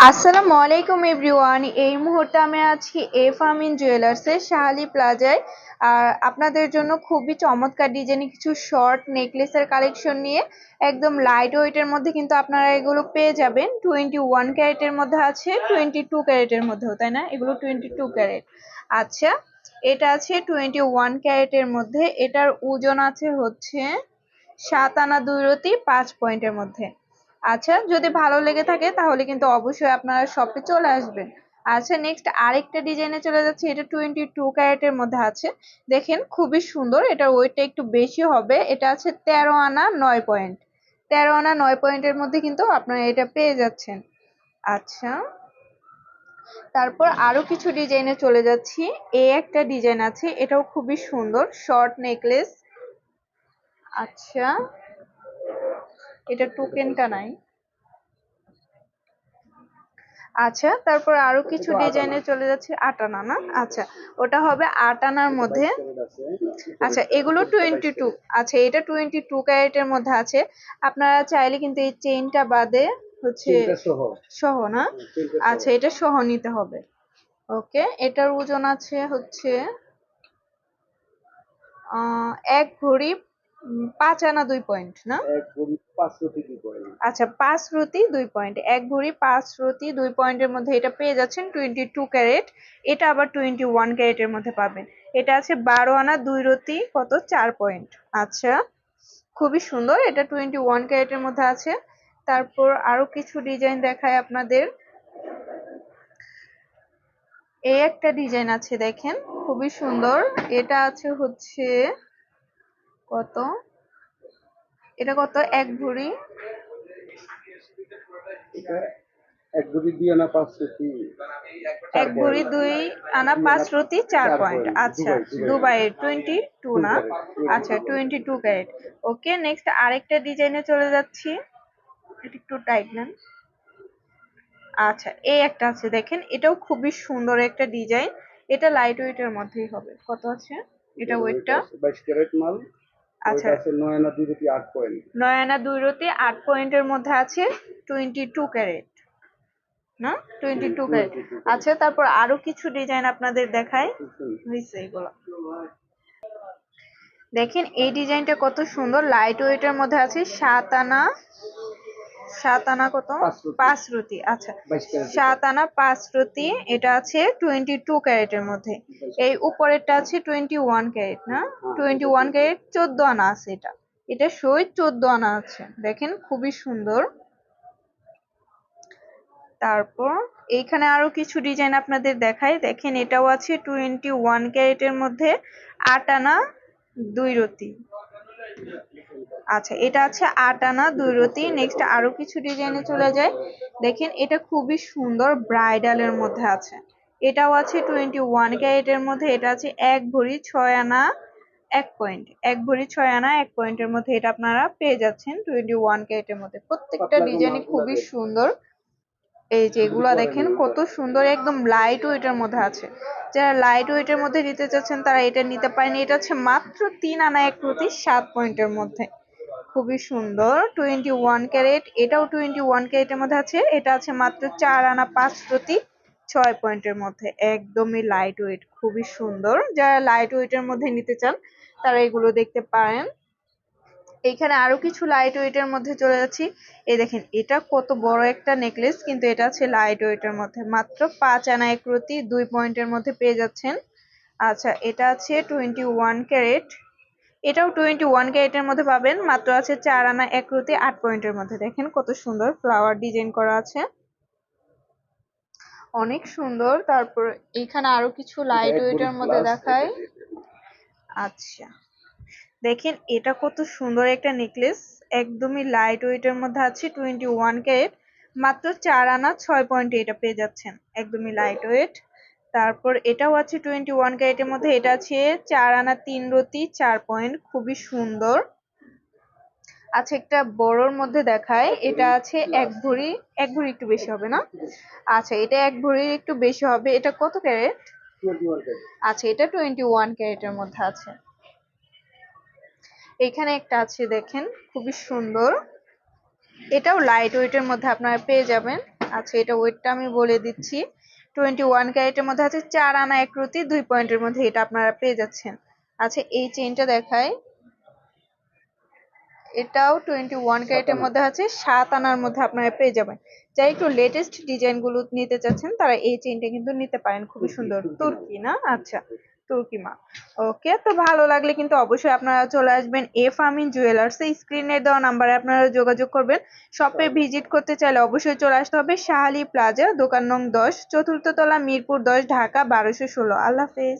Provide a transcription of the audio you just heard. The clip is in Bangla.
আসসালামু আলাইকুম এভরিওয়ান। এই মুহূর্তে আমি আছি এফ আমিন জুয়েলার্সের শাহালি প্লাজায়। আর আপনাদের জন্য খুবই চমৎকার ডিজাইনের কিছু শর্ট নেকলেসের কালেকশন নিয়ে একদম লাইট ওয়েটের মধ্যে কিন্তু আপনারা এগুলো পেয়ে যাবেন। 21 ক্যারেটের মধ্যে আছে, 22 ক্যারেটের মধ্যেও, তাই না? এগুলো 22 ক্যারেট। আচ্ছা, এটা আছে 21 ক্যারেটের মধ্যে। এটার ওজন আছে হচ্ছে 7 আনা 2 রতি 5 পয়েন্টের মধ্যে। আচ্ছা, যদি ভালো লেগে থাকে তাহলে কিন্তু অবশ্যই আপনারা শপে চলে আসবেন। আচ্ছা, নেক্সট আরেকটা ডিজাইনে চলে যাচ্ছে। এটা 22 ক্যারেটের মধ্যে আছে। দেখেন খুবই সুন্দর, এটার ওয়েটটা একটু বেশি হবে। এটা আছে 13 আনা 9 পয়েন্ট। 13 আনা 9 পয়েন্টের মধ্যে কিন্তু আপনারা এটা পেয়ে যাচ্ছেন। আচ্ছা, তারপর আরো কিছু ডিজাইনে চলে যাচ্ছি। এই একটা ডিজাইন আছে, এটাও খুবই সুন্দর, শর্ট নেকলেস। আচ্ছা, এটা টোকেনটা নাই। আচ্ছা, তারপর আরো কিছু ডিজাইনে চলে যাচ্ছে। 8 আনা না? আচ্ছা, ওটা হবে 8 আনার মধ্যে। আচ্ছা, এগুলো 22। আচ্ছা, এটা 22 ক্যারেটের মধ্যে আছে। আপনারা চাইলে কিন্তু এই চেইনটা বাদে হচ্ছে সহ না? আচ্ছা, এটা সহ নিতে হবে। ওকে, এটার ওজন আছে হচ্ছে 1 ভরি 5 আনা 2 পয়েন্ট না? আচ্ছা, 5 রতি 2 পয়েন্ট। 1 ভরি 5 রতি 2 পয়েন্টের মধ্যে এটা পেয়ে যাচ্ছেন 22 ক্যারেট। এটা আবার 21 ক্যারেটের মধ্যে পাবেন। এটা আছে 12 আনা 2 রতি কত 4 পয়েন্ট। আচ্ছা, খুবই সুন্দর, এটা 21 ক্যারেটের মধ্যে আছে। তারপর আরো কিছু ডিজাইন দেখায় আপনাদের। এই একটা ডিজাইন আছে, দেখেন খুবই সুন্দর। এটা আছে হচ্ছে কত, এটা কত 1 ভরি এক ভরি 2 আনা 5 রতি 1 ভরি 2 আনা 5 রতি 4 পয়েন্ট। আচ্ছা, দুবাই 22 না? আচ্ছা, 22 ক্যারেট। ওকে, নেক্সট আরেকটা ডিজাইনে চলে যাচ্ছি। এটা একটু টাইট নেন। আচ্ছা, এই একটা আছে, দেখেন এটাও খুবই সুন্দর একটা ডিজাইন। এটা লাইট ওয়েটের মধ্যেই হবে। কত আছে এটা ওয়েটটা? 22 ক্যারেট মাল। আচ্ছা, ওইটা আছে 9 আনা 2 রতি 8 পয়েন্ট। 9 আনা 2 রতি 8 পয়েন্টের মধ্যে আছে, 22 ক্যারেট না? 22 ক্যারেট। আচ্ছা, তারপর আরো কিছু ডিজাইন আপনাদের দেখাই হয়েছে এগুলো। দেখেন এই ডিজাইনটা কত সুন্দর, লাইট ওয়েটের মধ্যে আছে। 7 আনা 7 আনা কত 5 রতি। আচ্ছা, 7 আনা 5 রতি। এটা আছে 22 ক্যারেটের মধ্যে। এই উপরেরটা আছে 21 ক্যারেট না? 21 ক্যারেট 14 আনা আছে। এটা এটা সই 14 আনা আছে। দেখেন খুবই সুন্দর। তারপর এইখানে আরো কিছু ডিজাইন আপনাদের দেখাই। দেখেন এটাও আছে 21 ক্যারেটের মধ্যে, 8 আনা 2 রতি। আচ্ছা, এটা আছে 8 আনা 2 রতি। নেক্সট আরো কিছু ডিজাইনে চলে যায়। দেখেন এটা খুবই সুন্দর, ব্রাইডালের মধ্যে আছে। এটাও আছে 21 ক্যারেটের মধ্যে। এটা আছে 1 ভরি 6 আনা 1 পয়েন্ট। 1 ভরি 6 আনা 1 পয়েন্টের মধ্যে এটা আপনারা পেয়ে যাচ্ছেন 21 ক্যারেটের মধ্যে। প্রত্যেকটা ডিজাইনই খুবই সুন্দর। এই যে এগুলা দেখেন কত সুন্দর, একদম লাইট ওয়েটের মধ্যে আছে। যারা লাইট ওয়েটের মধ্যে নিতে চাচ্ছেন তারা এটা নিতে পারেন। এটা হচ্ছে মাত্র 3 আনা 1 প্রতি 7 পয়েন্টের মধ্যে। খুবই সুন্দর, 21 ক্যারেট। এটাও 21 ক্যারেটের মধ্যে আছে। এটা আছে মাত্র 4 আনা 5 প্রতি 6 পয়েন্টের মধ্যে। একদমই লাইট ওয়েট, খুবই সুন্দর। যারা লাইট ওয়েটের মধ্যে নিতে চান তারা এগুলো দেখতে পারেন। এখানে আরো কিছু লাইট ওয়েটের মধ্যে চলে যাচ্ছি। এই দেখেন এটা কত বড় একটা নেকলেস, কিন্তু এটা আছে লাইট ওয়েটের মধ্যে। মাত্র 5 আনা 1 প্রতি 2 পয়েন্টের মধ্যে পেয়ে যাচ্ছেন। আচ্ছা, এটা আছে 21 ক্যারেট। এটাও 21 ক্যারেটের মধ্যে পাবেন। মাত্র আছে 4 আনা 1 প্রতি 8 পয়েন্টের মধ্যে। দেখেন কত সুন্দর ফ্লাওয়ার ডিজাইন করা আছে, অনেক সুন্দর। তারপর এখানে আরো কিছু লাইট ওয়েটের মধ্যে দেখায়। আচ্ছা, দেখেন এটা কত সুন্দর একটা নেকলেস, একদমই লাইট ওয়েটের মধ্যে আছে, 21 ক্যারেট। মাত্র 4 আনা 6 পয়েন্টে এটা পেয়ে যাচ্ছেন, একদমই লাইট ওয়েট। তারপর এটাও আছে 21 ক্যারেটের মধ্যে। এটা আছে 4 আনা 3 রতি 4 পয়েন্ট, খুবই সুন্দর। আচ্ছা, একটা বড়র মধ্যে দেখায়। এটা আছে 1 ভরি। 1 ভরি একটু বেশি হবে না? আচ্ছা, এটা 1 ভরির একটু বেশি হবে। এটা কত ক্যারেট? আচ্ছা, এটা 21 ক্যারেটের মধ্যে আছে। এখানে একটা আছে, দেখেন খুবই সুন্দর। এটাও লাইট ওয়েটের মধ্যে আপনারা পেয়ে যাবেন। আচ্ছা, এটা ওয়েটটা আমি বলে দিচ্ছি। 21 ক্যারেটের মধ্যে আছে 4 আনা 1 রতি 2 পয়েন্টের মধ্যে, এটা আপনারা পেয়ে যাচ্ছেন। আচ্ছা, এই চেইনটা দেখাই। এটাও 21 ক্যারেটের মধ্যে আছে, 7 আনার মধ্যে আপনারা পেয়ে যাবেন। যারা একটু লেটেস্ট ডিজাইন গুলো নিতে চাচ্ছেন তারা এই চেইনটা কিন্তু নিতে পারেন, খুবই সুন্দর। তুর্কি না? আচ্ছা, তুর্কি মাল। ওকে, তো ভালো লাগলে কিন্তু অবশ্যই আপনারা চলে আসবেন এফ আমিন জুয়েলার্স এ, স্ক্রিনে দেওয়া নাম্বারে আপনারা যোগাযোগ করবেন। শপে ভিজিট করতে চাইলে অবশ্যই চলে আসতে হবে শাহালি প্লাজা, দোকান নং 10, চতুর্থ তলা, মিরপুর 10, ঢাকা 1216। আল্লাহ হাফেজ।